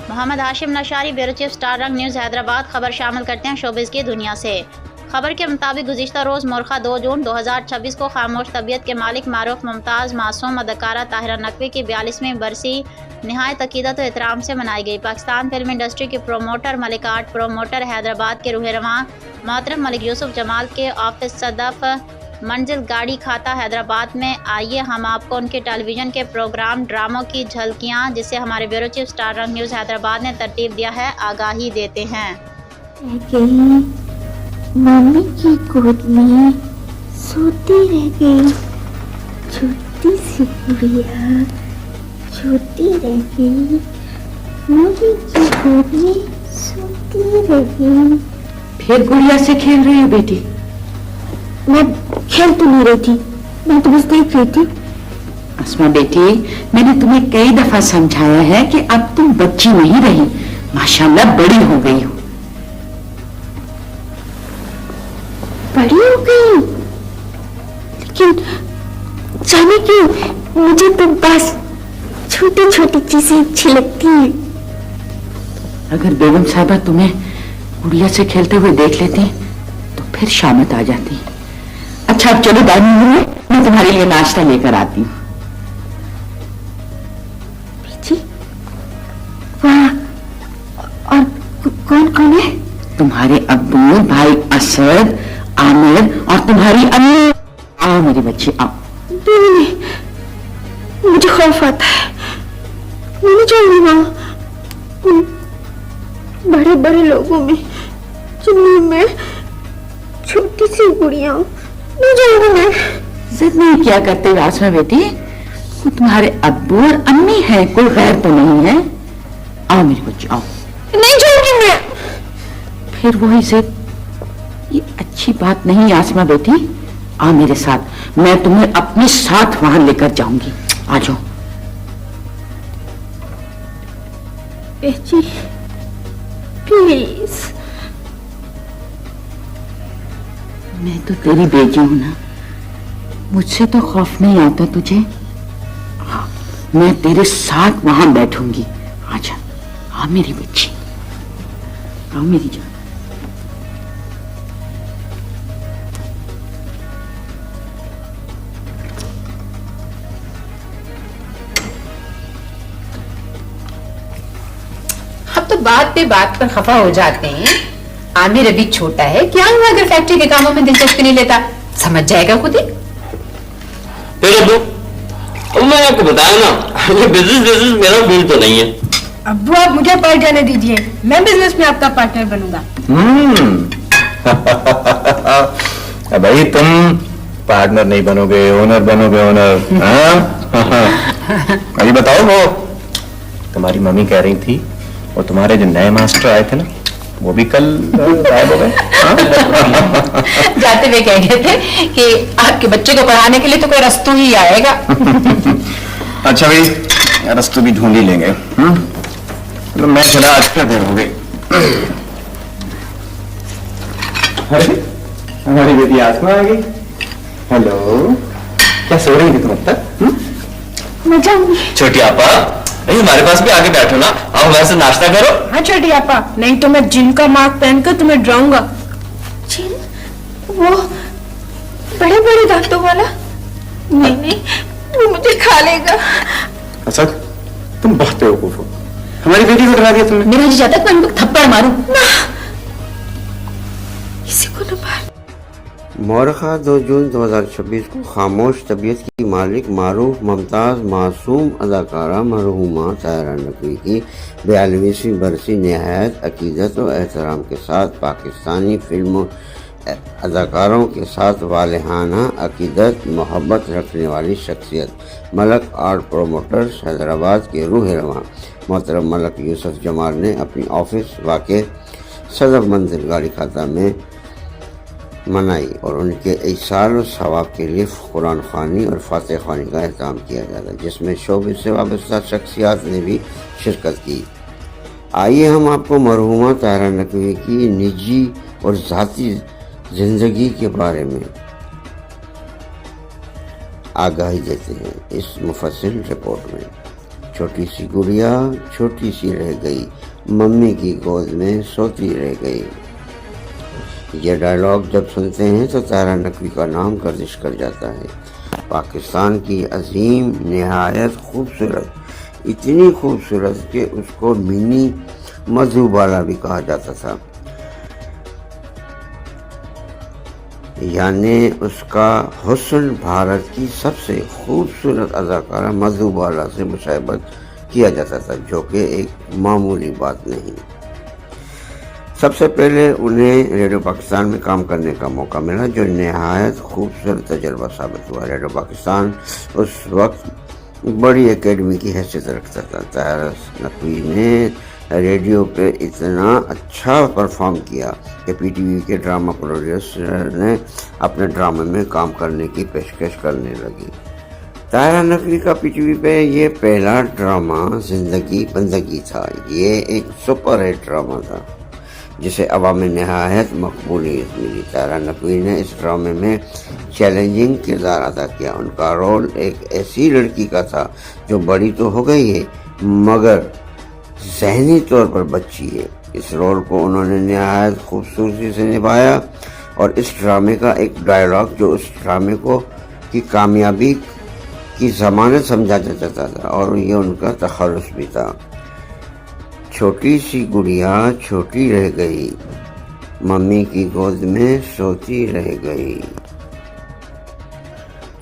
محمد ہاشم نشاری، bureau chief star رنگ news Hyderabad. خبر شامل کرتے ہیں شوبز کی دنیا سے۔ خبر کے مطابق گزشتہ روز مورخہ 2 جون 2026 کو خاموش طبیعت کے مالک معروف ممتاز معصوم اداکارہ طاہرہ نقوی کی 42ویں برسی نہایت عقیدت و احترام سے منائی گئی۔ پاکستان فلم انڈسٹری کے پروموٹر، ملک آرٹ پروموٹر، حیدرآباد کے روح رواں محترم ملک یوسف جمال کے آفس صدف منزل گاڑی کھاتا حیدرآباد میں آئیے ہم آپ کو ان کے ٹیلی ویژن کے پروگرام ڈراموں کی جھلکیاں، جسے ہمارے بیورو چیف اسٹار رنگ نیوز حیدرآباد نے ترتیب دیا ہے، آگاہی دیتے ہیں۔ مامی کی گود میں سوتی رہ گئی، چھوٹی سی گڑیا چھوٹی رہ گئی، مامی کی گود میں سوتی رہ گئی۔ پھر گڑیا سے کھیل رہی ہو بیٹی؟ میں کھیل تو نہیں رہی تھی، میں تو بس دیکھ رہی تھی۔ اسما بیٹی، میں نے تمہیں کئی دفعہ سمجھایا ہے کہ اب تم بچی نہیں رہی، ماشاءاللہ بڑی ہو گئی ہو۔ بڑی ہو گئی، لیکن جانے کیوں مجھے تو بس چھوٹی چھوٹی چیزیں اچھی لگتی ہیں۔ اگر بیگم صاحبہ تمہیں گڑیا سے کھیلتے ہوئے دیکھ لیتی تو پھر شامت آ جاتی۔ اچھا اب چلو ڈائننگ روم میں تمہارے لیے ناشتہ لے کر آتی ہوں۔ جی واہ، اور کون کون ہے؟ تمہارے ابو، بھائی اسد، عامر اور تمہاری امی۔ آؤ میری بچی آؤ۔ نہیں، مجھے خوف آتا ہے، میں نہیں جاؤں گی وہاں، ان بڑے بڑے لوگوں میں جن میں چھوٹی سی گڑیاں ہوں، نہیں جاؤں گی میں۔ ضد نہیں کیا کرتے آسما بیٹی، وہ تمہارے ابو اور امی ہیں، کوئی غیر تو نہیں ہے۔ آؤ میری بچی آؤ۔ نہیں جاؤں گی میں۔ پھر وہی ضد، یہ اچھی بات نہیں آسما بیٹی۔ آؤ میرے ساتھ، میں تمہیں اپنے ساتھ وہاں لے کر جاؤں گی، آ جاؤ۔ جی پلیز۔ میں تو تیری بیٹی ہوں نا، مجھ سے تو خوف نہیں آتا تجھے؟ ہاں، میں تیرے ساتھ وہاں بیٹھوں گی، آ جا، آ میری بچی، آؤ میری جان۔ اب تو بات پہ بات پر خفا ہو جاتے ہیں۔ عامر ابھی چھوٹا ہے، کیا ہوا اگر فیکٹری کے کاموں میں دلچسپی نہیں لیتا؟ سمجھ جائے گا خود ہی۔ پھر ابو میں آپ کو بتایا نا، یہ بزنس میرا فیلڈ تو نہیں ہے۔ ابو آپ مجھے پارٹ جانے دیجیے، میں بزنس میں آپ کا پارٹنر بنوں گا۔ بھائی تم پارٹنر نہیں بنو گے، اونر بنو گے، اونر۔ ابھی بتاؤ، وہ تمہاری ممی کہہ رہی تھی وہ تمہارے جو نئے ماسٹر آئے تھے نا، وہ بھی کل غائب ہو گئے۔ جاتے ہوئے کہہ گئے تھے کہ آپ کے بچے کو پڑھانے کے لیے تو کوئی رستو ہی آئے گا۔ اچھا بھائی، رستو بھی ڈھونڈ ہی لیں گے۔ چلو میں چلا، آج کیا دیر ہو گئی۔ ہماری بیٹی آسما آ گئی۔ ہیلو، کیا سو رہی تھی تم اب تک؟ میں جاؤں گی۔ چھوٹی آپا ہمارے پاس بھی آگے بیٹھو نا، آپ ہمارے سے ناشتہ کرو۔ ہاں چھوٹی آپا، نہیں تو میں جن کا مارک پہن کر تمہیں ڈراؤں گا۔ جن؟ وہ بڑے بڑے دانتوں والا؟ نہیں نہیں، وہ مجھے کھا لے گا۔ اسد، تم بہت بیوقوف ہو، ہماری بیٹی کو ڈرا دیا تم نے۔ میرا جی چاہتا ہے میں ان کو تھپڑ ماروں۔ کسی کو نہ مار۔ مورخہ 2 جون 2026 کو خاموش طبیعت کی مالک معروف ممتاز معصوم اداکارہ مرحومہ طاہرہ نقوی کی 42ویں برسی نہایت عقیدت و احترام کے ساتھ پاکستانی فلم اداکاروں کے ساتھ والہانہ عقیدت محبت رکھنے والی شخصیت ملک آرٹ پروموٹرز حیدرآباد کے روح رواں محترم ملک یوسف جمال نے اپنی آفس واقع صدف منزل گاڑی کھاتا میں منائی اور ان کے ایصال و ثواب کے لیے قرآن خوانی اور فاتح خوانی کا اہتمام کیا جاتا ہے، جس میں شعبے سے وابستہ شخصیات نے بھی شرکت کی۔ آئیے ہم آپ کو مرحومہ طاہرہ نقوی کی نجی اور ذاتی زندگی کے بارے میں آگاہی دیتے ہیں اس مفصل رپورٹ میں۔ چھوٹی سی گڑیا چھوٹی سی رہ گئی، ممی کی گود میں سوتی رہ گئی۔ یہ ڈائلاگ جب سنتے ہیں تو طاہرہ نقوی کا نام گردش کر جاتا ہے۔ پاکستان کی عظیم، نہایت خوبصورت، اتنی خوبصورت کہ اس کو منی مدھوبالا بھی کہا جاتا تھا، یعنی اس کا حسن بھارت کی سب سے خوبصورت اداکارہ مدھوبالا سے مشابہت کیا جاتا تھا، جو کہ ایک معمولی بات نہیں۔ سب سے پہلے انہیں ریڈیو پاکستان میں کام کرنے کا موقع ملا، جو نہایت خوبصورت تجربہ ثابت ہوا۔ ریڈیو پاکستان اس وقت بڑی اکیڈمی کی حیثیت رکھتا تھا۔ طاہرہ نقوی نے ریڈیو پہ اتنا اچھا پرفارم کیا کہ پی ٹی وی کے ڈرامہ پروڈیوسر نے اپنے ڈرامے میں کام کرنے کی پیشکش کرنے لگی۔ طاہرہ نقوی کا پی ٹی وی پہ یہ پہلا ڈرامہ زندگی بندگی تھا۔ یہ ایک سپر ہٹ ڈرامہ تھا جسے عوام میں نہایت مقبولیت ملی۔ طاہرہ نقوی نے اس ڈرامے میں چیلنجنگ کردار ادا کیا۔ ان کا رول ایک ایسی لڑکی کا تھا جو بڑی تو ہو گئی ہے مگر ذہنی طور پر بچی ہے۔ اس رول کو انہوں نے نہایت خوبصورتی سے نبھایا، اور اس ڈرامے کا ایک ڈائلاگ جو اس ڈرامے کو کی کامیابی کی ضمانت سمجھا جاتا تھا، اور یہ ان کا تخلص بھی تھا۔ چھوٹی سی گڑیا چھوٹی رہ گئی، ممی کی گود میں سوتی رہ گئی۔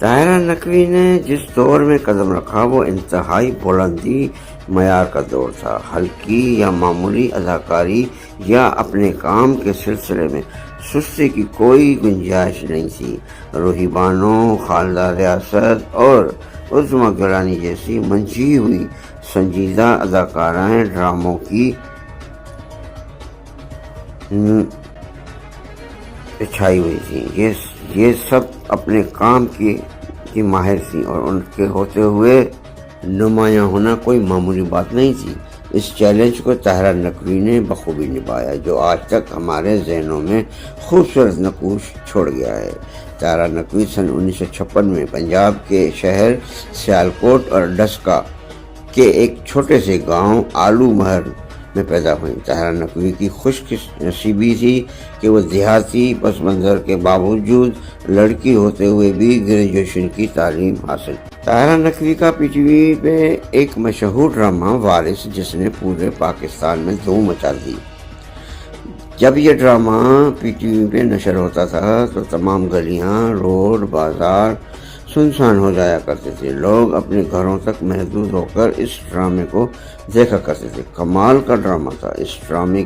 طاہرہ نقوی نے جس دور میں قدم رکھا وہ انتہائی بلندی معیار کا دور تھا۔ ہلکی یا معمولی اداکاری یا اپنے کام کے سلسلے میں سستی کی کوئی گنجائش نہیں تھی۔ روحی بانو، خالدہ ریاست اور عظمیٰ گیلانی جیسی منجھی ہوئی سنجیدہ اداکارائیں ڈراموں کی چھائی ہوئی تھیں۔ یہ سب اپنے کام کی ماہر تھیں، اور ان کے ہوتے ہوئے نمایاں ہونا کوئی معمولی بات نہیں تھی۔ اس چیلنج کو طاہرہ نقوی نے بخوبی نبھایا، جو آج تک ہمارے ذہنوں میں خوبصورت نقوش چھوڑ گیا ہے۔ طاہرہ نقوی سن 1956 میں پنجاب کے شہر سیالکوٹ اور ڈسکا کے ایک چھوٹے سے گاؤں آلو مہر میں پیدا ہوئی۔ طاہرہ نقوی کی خوش نصیبی تھی کہ وہ دیہاتی پس منظر کے باوجود لڑکی ہوتے ہوئے بھی گریجویشن کی تعلیم حاصل۔ طاہرہ نقوی کا پی ٹی وی پہ ایک مشہور ڈرامہ وارث، جس نے پورے پاکستان میں دھوم مچا دی۔ جب یہ ڈرامہ پی ٹی وی پہ نشر ہوتا تھا تو تمام گلیاں، روڈ، بازار سنسان ہو جایا کرتے تھے۔ لوگ اپنے گھروں تک محدود ہو کر اس ڈرامے کو دیکھا کرتے تھے۔ کمال کا ڈرامہ تھا۔ اس ڈرامے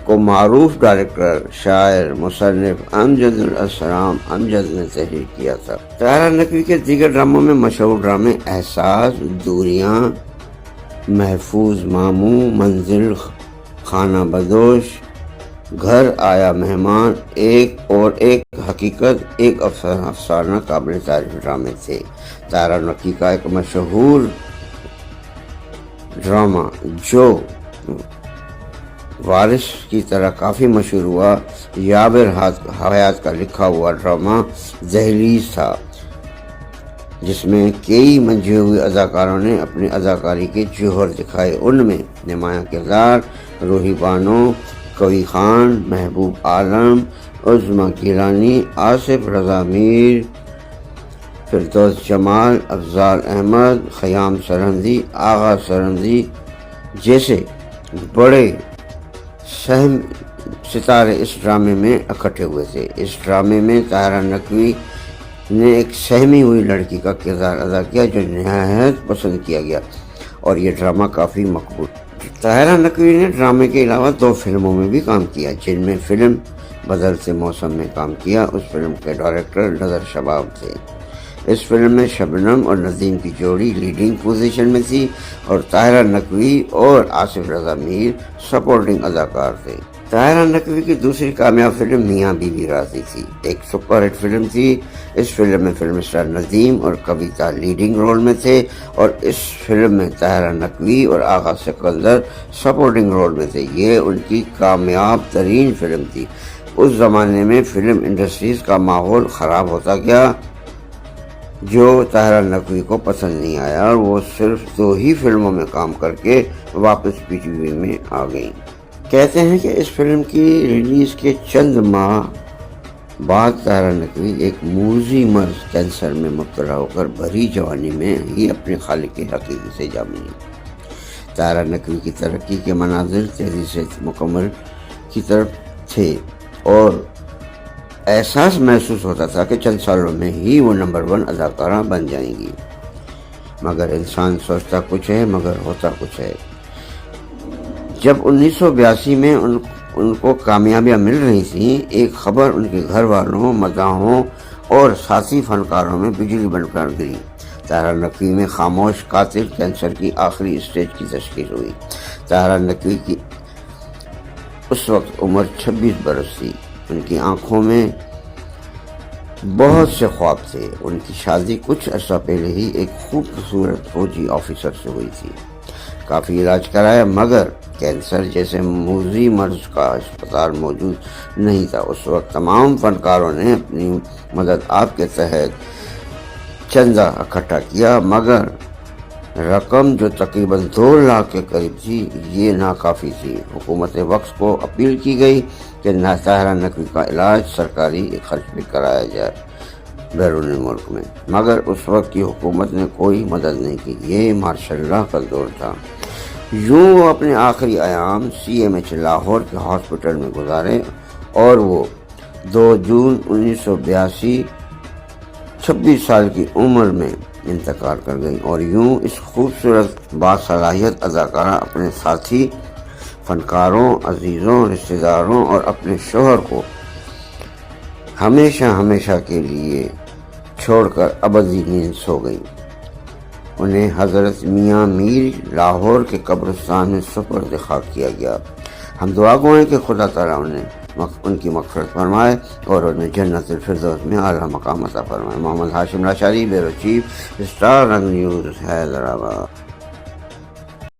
کو معروف ڈائریکٹر، شاعر، مصنف امجد الاسلام امجد نے تحریر کیا تھا۔ طاہرہ نقوی کے دیگر ڈراموں میں مشہور ڈرامے احساس، دوریاں، محفوظ ماموں، منزل، خانہ بدوش، گھر آیا مہمان، ایک اور ایک حقیقت، ایک افسانہ قابل تعریف ڈرامے تھے۔ طاہرہ نقوی کا ایک مشہور ڈرامہ جو وارث کی طرح کافی مشہور ہوا، یابر حیات کا لکھا ہوا ڈرامہ دہلیز تھا، جس میں کئی منجھے ہوئے اداکاروں نے اپنی اداکاری کے جوہر دکھائے۔ ان میں نمایاں کردار روحی بانو، کوی خان، محبوب عالم، عظمیٰ گیلانی، آصف رضا میر، فردوس جمال، افضال احمد، خیام سرہندی، آغا سرہندی جیسے بڑے سہم ستارے اس ڈرامے میں اکٹھے ہوئے تھے۔ اس ڈرامے میں طاہرہ نقوی نے ایک سہمی ہوئی لڑکی کا کردار ادا کیا جو نہایت پسند کیا گیا، اور یہ ڈرامہ کافی مقبول۔ طاہرہ نقوی نے ڈرامے کے علاوہ 2 فلموں میں بھی کام کیا، جن میں فلم بدلتے موسم میں کام کیا۔ اس فلم کے ڈائریکٹر نظر شباب تھے۔ اس فلم میں شبنم اور ندیم کی جوڑی لیڈنگ پوزیشن میں تھی، اور طاہرہ نقوی اور آصف رضا میر سپورٹنگ اداکار تھے۔ طاہرہ نقوی کی دوسری کامیاب فلم میاں بیوی راضی تھی، ایک سپر ہٹ فلم تھی۔ اس فلم میں فلم اسٹار ندیم اور کویتا لیڈنگ رول میں تھے، اور اس فلم میں طاہرہ نقوی اور آغا سکندر سپورٹنگ رول میں تھے۔ یہ ان کی کامیاب ترین فلم تھی۔ اس زمانے میں فلم انڈسٹریز کا ماحول خراب ہوتا گیا، جو طاہرہ نقوی کو پسند نہیں آیا اور وہ صرف 2 ہی فلموں میں کام کر کے واپس پی ٹی وی میں آ گئیں۔ کہتے ہیں کہ اس فلم کی ریلیز کے چند ماہ بعد طاہرہ نقوی ایک موذی مرض کینسر میں مبتلا ہو کر بھری جوانی میں ہی اپنے خالق کے حقیقی سے جا ملی۔ طاہرہ نقوی کی ترقی کے مناظر تیزی سے مکمل کی طرف تھے اور احساس محسوس ہوتا تھا کہ چند سالوں میں ہی وہ نمبر 1 اداکارہ بن جائیں گی، مگر انسان سوچتا کچھ ہے مگر ہوتا کچھ ہے۔ جب 1982 میں ان کو کامیابیاں مل رہی تھیں، ایک خبر ان کے گھر والوں، مداحوں اور ساتھی فنکاروں میں بجلی بن کر گری۔ طاہرہ نقوی میں خاموش قاتل کینسر کی آخری اسٹیج کی تشخیص ہوئی۔ طاہرہ نقوی کی اس وقت عمر 26 برس تھی۔ ان کی آنکھوں میں بہت سے خواب تھے۔ ان کی شادی کچھ عرصہ پہلے ہی ایک خوبصورت فوجی آفیسر سے ہوئی تھی۔ کافی علاج کرایا مگر کینسر جیسے موذی مرض کا اسپتال موجود نہیں تھا۔ اس وقت تمام فنکاروں نے اپنی مدد آپ کے تحت چندہ اکٹھا کیا مگر رقم جو تقریباً 2 لاکھ کے قریب تھی یہ ناکافی تھی۔ حکومت وقت کو اپیل کی گئی کہ طاہرہ نقوی کا علاج سرکاری خرچ پہ کرایا جائے بیرون ملک میں، مگر اس وقت کی حکومت نے کوئی مدد نہیں کی۔ یہ مارشل لا کا دور تھا۔ یوں وہ اپنے آخری ایام CMH لاہور کے ہاسپٹل میں گزارے اور وہ 2 جون 1982 26 سال کی عمر میں انتقال کر گئی۔ اور یوں اس خوبصورت باصلاحیت اداکارہ اپنے ساتھی فنکاروں، عزیزوں، رشتہ داروں اور اپنے شوہر کو ہمیشہ کے لیے چھوڑ کر ابدی نیند سو گئی۔ انہیں حضرت میاں میر لاہور کے قبرستان میں سپرد خاک کیا گیا۔ ہم دعا گو ہیں کہ خدا تعالیٰ ان کی مغفرت فرمائے اور انہیں جنت الفردوس میں اعلیٰ مقام عطا فرمائے۔ محمد ہاشم لاشاری، بیورو چیف، اسٹار رنگ نیوز، حیدرآباد۔